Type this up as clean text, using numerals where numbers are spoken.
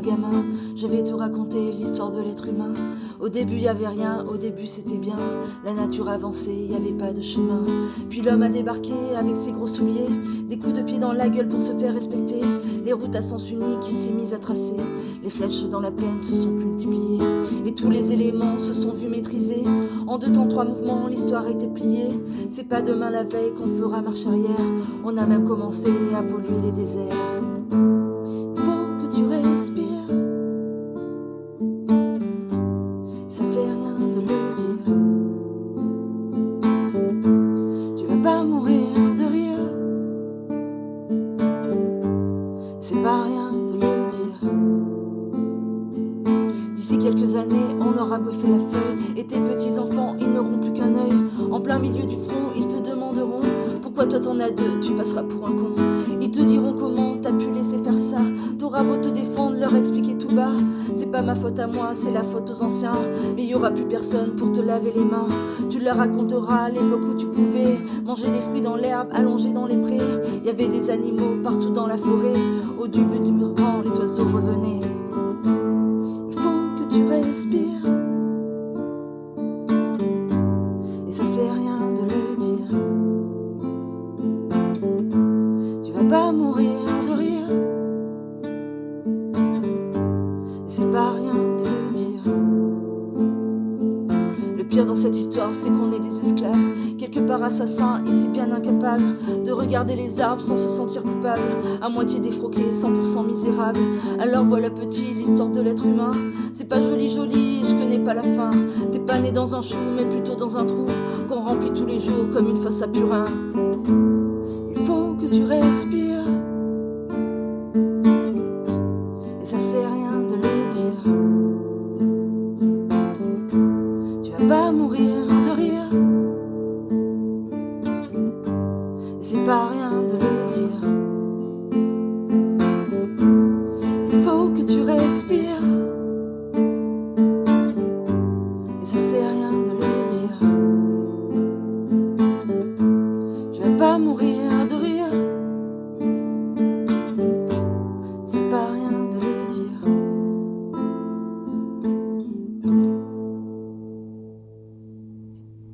gamin, je vais te raconter l'histoire de l'être humain. Au début y avait rien, au début c'était bien. La nature avançait, y avait pas de chemin. Puis l'homme a débarqué avec ses gros souliers, des coups de pied dans la gueule pour se faire respecter. Les routes à sens unique il s'est mis à tracer. Les flèches dans la plaine se sont multipliées. Et tous les éléments se sont vus maîtrisés. En 2 temps 3 mouvements, l'histoire était pliée. C'est pas demain la veille qu'on fera marche arrière. On a même commencé à polluer les déserts. Faut que tu respires. Ça sert à rien de le dire. Tu vas pas mourir de rire. C'est pas rien de le dire. D'ici quelques années, on aura bouffé la feuille. Et tes petits enfants, ils n'auront plus qu'un œil. En plein milieu du front, ils te demanderont pourquoi toi t'en as 2, tu passeras pour un con. Ils te diront comment t'as pu laisser faire ça. T'auras beau te défendre, leur expliquer tout bas. C'est pas ma faute à moi, c'est la faute aux anciens. Mais y aura plus personne pour te laver les mains. Tu leur raconteras l'époque où tu pouvais manger des fruits dans l'herbe, allongés dans les prés. Y avait des animaux partout dans la forêt. Au début du vent, les oiseaux revenaient. Il faut que tu respires. Et ça sert à rien de le dire. Tu vas pas mourir de rire. C'est pas rien de le dire. Le pire dans cette histoire, c'est qu'on est des esclaves, quelque part assassins, ici bien incapables de regarder les arbres sans se sentir coupables, à moitié défroqués, 100% misérables. Alors voilà petit, l'histoire de l'être humain. C'est pas joli joli, je connais pas la fin. T'es pas né dans un chou, mais plutôt dans un trou qu'on remplit tous les jours comme une fosse à purin. Il faut que tu respires. Et ça sert à rien de le dire. Tu vas pas mourir de rire. Et c'est pas rien de le dire. Il faut que tu respires. Et ça sert à rien de le dire. Tu vas pas mourir de rire.